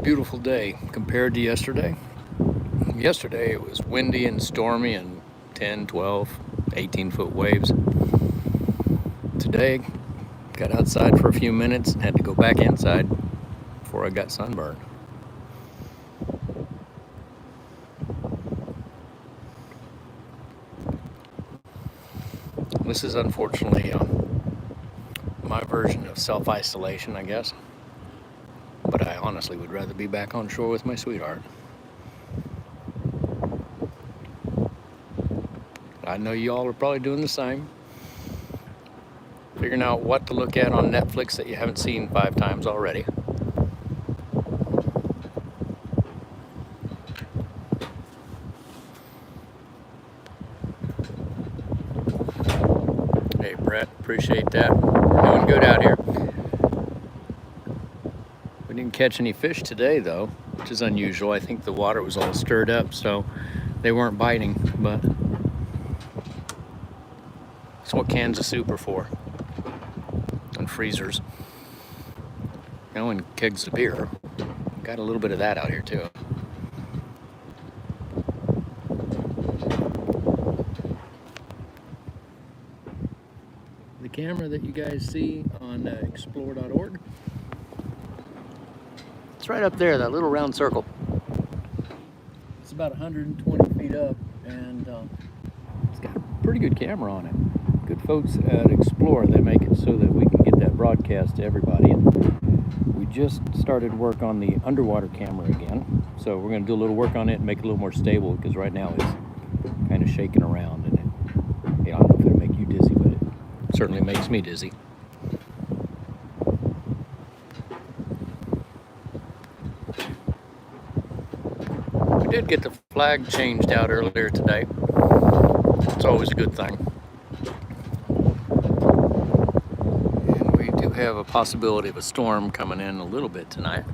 Beautiful day compared to yesterday. Yesterday it was windy and stormy and 10, 12, 18-foot waves. Today, got outside for a few minutes and had to go back inside before I got sunburned. This is unfortunately my version of self-isolation, I guess. But I honestly would rather be back on shore with my sweetheart. I know you all are probably doing the same. Figuring out what to look at on Netflix that you haven't seen 5 times already. Hey Brett, appreciate that. We're doing good out here. We didn't catch any fish today though, which is unusual. I think the water was all stirred up, so they weren't biting, but that's what cans of soup are for. And freezers. And kegs of beer. Got a little bit of that out here too. The camera that you guys see on explore.org, it's right up there, that little round circle. It's about 120 feet up, and it's got a pretty good camera on it. Good folks at Explore, they make it so that we can get that broadcast to everybody. And we just started work on the underwater camera again, so we're going to do a little work on it and make it a little more stable, because right now it's kind of shaking around, and I don't know if it'll make you dizzy, but it certainly makes me dizzy. We did get the flag changed out earlier today. It's always a good thing. And we do have a possibility of a storm coming in a little bit tonight.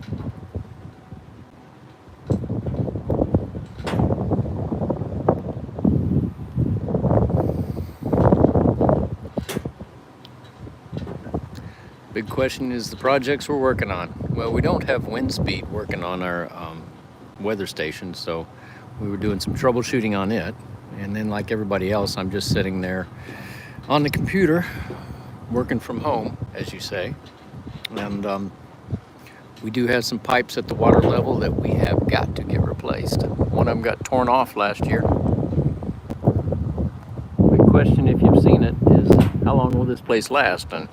Big question is the projects we're working on. Well, we don't have wind speed working on our weather station, so we were doing some troubleshooting on it. And then, like everybody else, I'm just sitting there on the computer, working from home, as you say. And we do have some pipes at the water level that we have got to get replaced. One of them got torn off last year. Big question, if you've seen it, is how long will this place last? And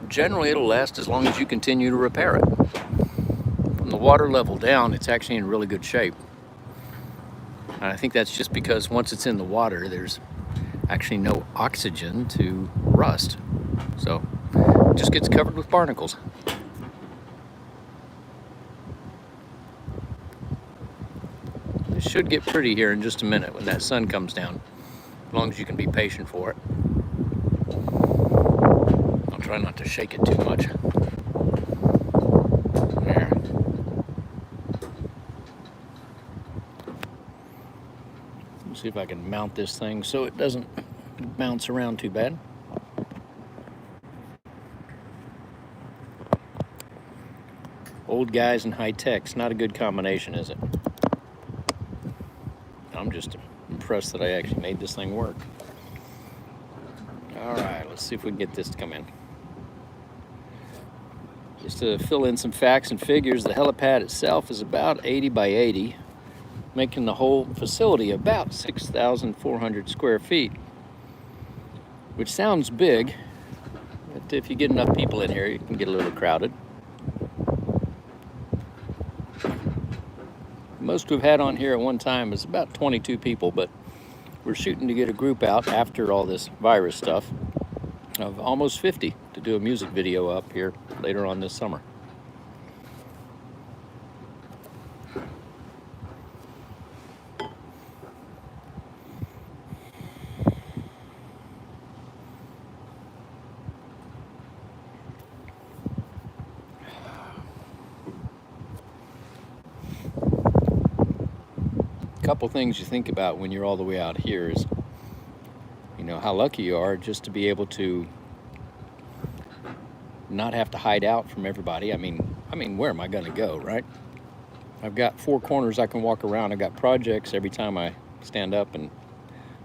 generally it'll last as long as you continue to repair it. From the water level down, it's actually in really good shape. And I think that's just because once it's in the water, there's actually no oxygen to rust. So it just gets covered with barnacles. It should get pretty here in just a minute when that sun comes down, as long as you can be patient for it. I'll try not to shake it too much. There. See if I can mount this thing so it doesn't bounce around too bad. Old guys and high tech's not a good combination, is it? I'm just impressed that I actually made this thing work. All right, let's see if we can get this to come in. Just to fill in some facts and figures, the helipad itself is about 80 by 80. Making the whole facility about 6,400 square feet, which sounds big, but if you get enough people in here, you can get a little crowded. Most we've had on here at one time is about 22 people, but we're shooting to get a group out after all this virus stuff of almost 50 to do a music video up here later on this summer. Couple things you think about when you're all the way out here is, you know, how lucky you are just to be able to not have to hide out from everybody. I mean, I mean, where am I going to go, right? I've got 4 corners I can walk around. I've got projects every time I stand up and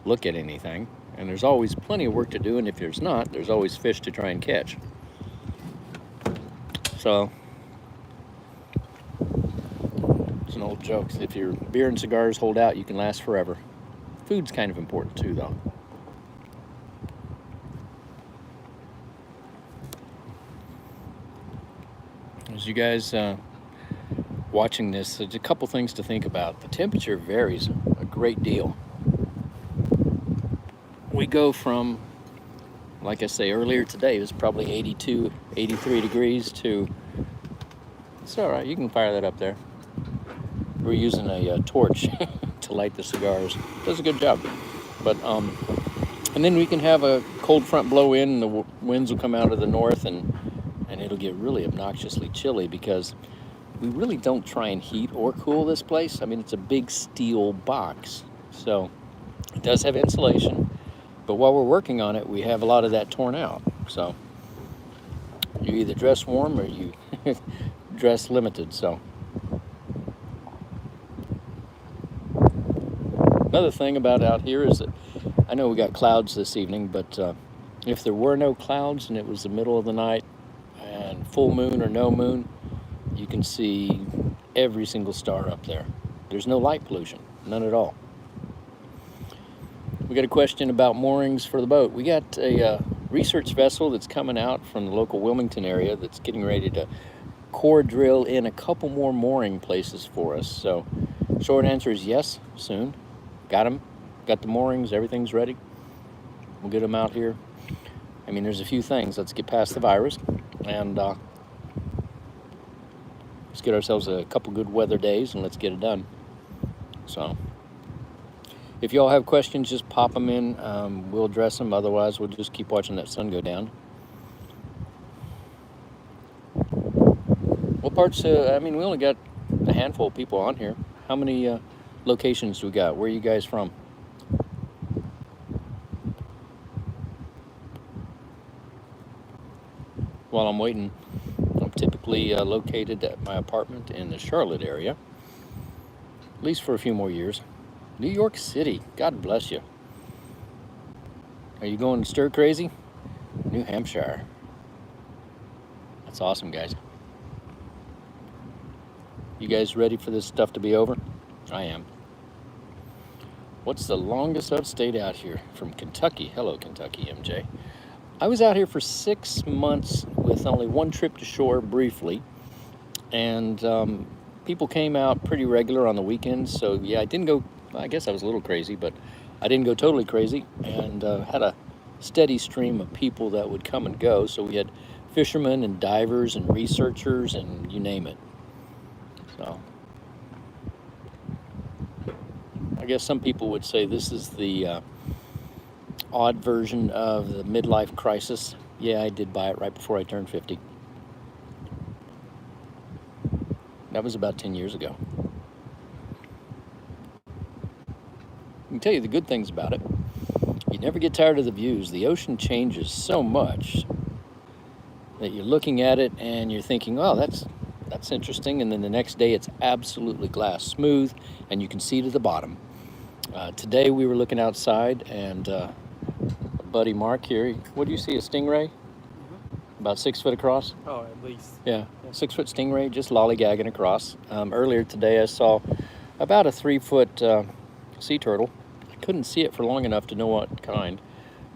look at anything. And there's always plenty of work to do, and if there's not, there's always fish to try and catch. So, it's an old joke. If your beer and cigars hold out, you can last forever. Food's kind of important too, though. As you guys watching this, there's a couple things to think about. The temperature varies a great deal. We go from, like I say, earlier today, it was probably 82, 83 degrees to, it's all right, you can fire that up there. We're using a torch to light the cigars. Does a good job. But, and then we can have a cold front blow in, and the winds will come out of the north, and it'll get really obnoxiously chilly because we really don't try and heat or cool this place. I mean, it's a big steel box, so it does have insulation, but while we're working on it, we have a lot of that torn out. So you either dress warm or you dress limited. So another thing about out here is that I know we got clouds this evening, but if there were no clouds and it was the middle of the night and full moon or no moon, you can see every single star up there. There's no light pollution, none at all. We got a question about moorings for the boat. We got a research vessel that's coming out from the local Wilmington area that's getting ready to core drill in a couple more mooring places for us. So short answer is yes, soon. Got them, got the moorings, everything's ready. We'll get them out here. I mean, there's a few things. Let's get past the virus, and let's get ourselves a couple good weather days, and let's get it done. So if y'all have questions, just pop them in. We'll address them. Otherwise, we'll just keep watching that sun go down. What parts, I mean, we only got a handful of people on here. How many locations do we got? Where are you guys from? While I'm waiting, I'm typically located at my apartment in the Charlotte area, at least for a few more years. New York City, God bless you. Are you going stir crazy? New Hampshire. That's awesome, guys. You guys ready for this stuff to be over? I am. What's the longest I've stayed out here? From Kentucky. Hello, Kentucky, MJ. I was out here for 6 months with only one trip to shore briefly, and people came out pretty regular on the weekends. So yeah, I didn't go, I guess I was a little crazy, but I didn't go totally crazy, and had a steady stream of people that would come and go. So we had fishermen and divers and researchers and you name it. So I guess some people would say this is the odd version of the midlife crisis. Yeah, I did buy it right before I turned 50. That was about 10 years ago. I can tell you the good things about it. You never get tired of the views. The ocean changes so much that you're looking at it and you're thinking, oh, that's interesting. And then the next day it's absolutely glass smooth and you can see to the bottom. Today we were looking outside, and buddy Mark here, what do you see, a stingray? Mm-hmm. About 6 foot across? Oh, at least. Yeah, 6 foot stingray just lollygagging across. Earlier today I saw about a 3 foot sea turtle. I couldn't see it for long enough to know what kind,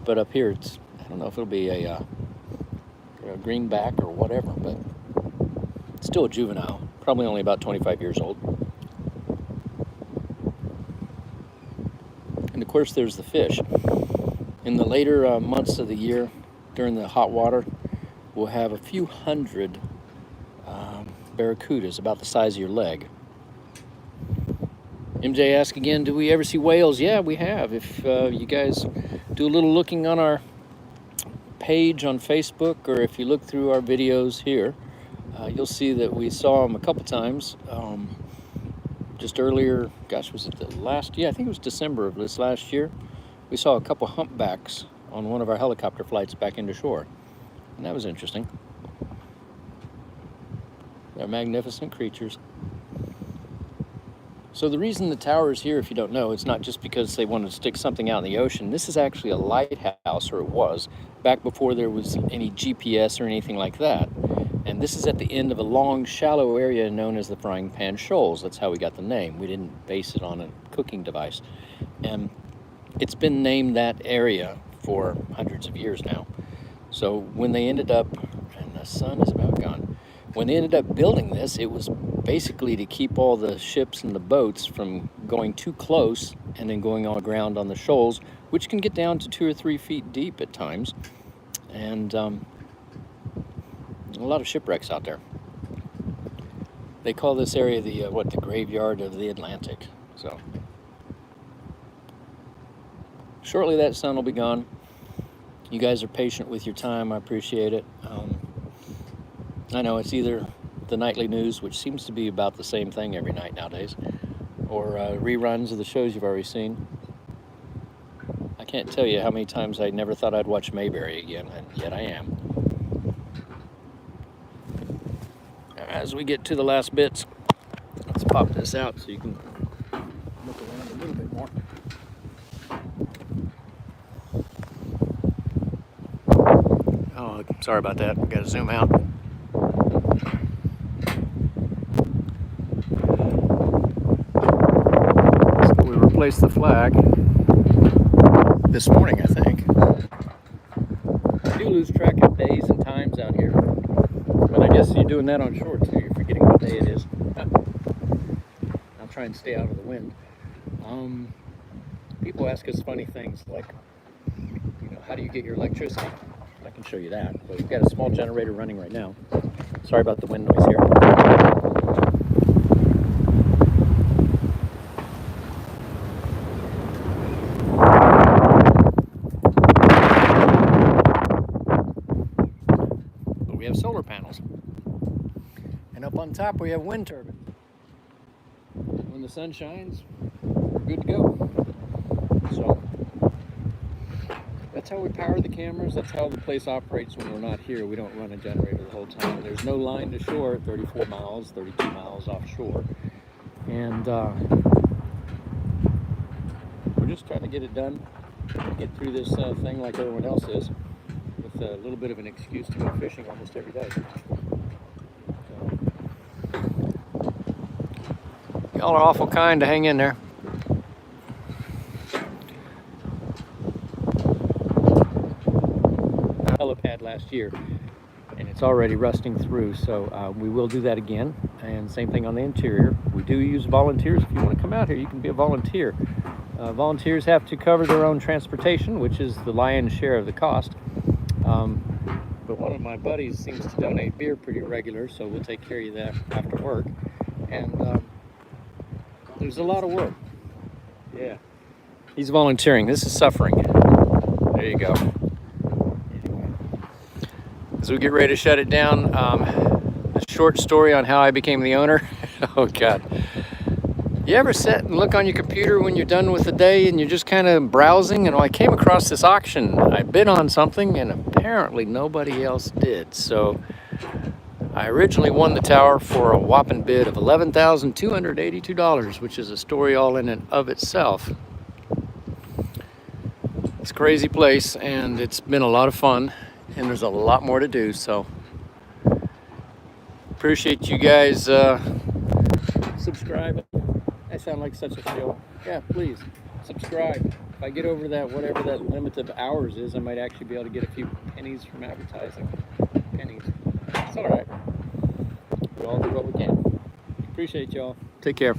but up here it's, I don't know if it'll be a greenback or whatever, but it's still a juvenile, probably only about 25 years old. And of course there's the fish. In the later months of the year, during the hot water, we'll have a few hundred barracudas about the size of your leg. MJ asked again, do we ever see whales? Yeah, we have. If you guys do a little looking on our page on Facebook, or if you look through our videos here, you'll see that we saw them a couple times. Just earlier, gosh, was it the last year? I think it was December of this last year. We saw a couple humpbacks on one of our helicopter flights back into shore, and that was interesting. They're magnificent creatures. So the reason the tower is here, if you don't know, it's not just because they wanted to stick something out in the ocean. This is actually a lighthouse, or it was, back before there was any GPS or anything like that. And this is at the end of a long, shallow area known as the Frying Pan Shoals. That's how we got the name. We didn't base it on a cooking device. And it's been named that area for hundreds of years now. So when they ended up, and the sun is about gone, when they ended up building this, it was basically to keep all the ships and the boats from going too close and then going all aground on the shoals, which can get down to 2 or 3 feet deep at times. And a lot of shipwrecks out there. They call this area the the graveyard of the Atlantic. So shortly that sun will be gone. You guys are patient with your time. I appreciate it. I know it's either the nightly news, which seems to be about the same thing every night nowadays, or reruns of the shows you've already seen. I can't tell you how many times I never thought I'd watch Mayberry again, and yet I am. As we get to the last bits, let's pop this out so you can look around a little bit more. Oh, sorry about that. We've got to zoom out. So we replaced the flag this morning, I think. I do lose track of days and times out here. But I guess you're doing that on shore too. You're forgetting what day it is. I'll try and stay out of the wind. People ask us funny things like, how do you get your electricity? I can show you that. But we've got a small generator running right now. Sorry about the wind noise here. But we have solar panels. And up on top we have wind turbine. When the sun shines, we're good to go. So that's how we power the cameras. That's how the place operates when we're not here. We don't run a generator the whole time. There's no line to shore at 34 miles, 32 miles offshore. And we're just trying to get it done, get through this thing like everyone else is, with a little bit of an excuse to go fishing almost every day. Y'all are awful kind to hang in there. Helipad last year, and it's already rusting through, so we will do that again. And same thing on the interior. We do use volunteers. If you want to come out here, you can be a volunteer. Volunteers have to cover their own transportation, which is the lion's share of the cost. But one of my buddies seems to donate beer pretty regular, so we'll take care of that after work. And there's a lot of work. Yeah. He's volunteering. This is suffering. There you go. As we get ready to shut it down, a short story on how I became the owner. Oh God. You ever sit and look on your computer when you're done with the day and you're just kind of browsing? And I came across this auction. I bid on something and apparently nobody else did. So I originally won the tower for a whopping bid of $11,282, which is a story all in and of itself. It's a crazy place and it's been a lot of fun. And there's a lot more to do, so appreciate you guys subscribing. I sound like such a show. Yeah, please subscribe. If I get over that, whatever that limit of hours is, I might actually be able to get a few pennies from advertising. Pennies. It's all right. We all do what we can. Appreciate y'all. Take care.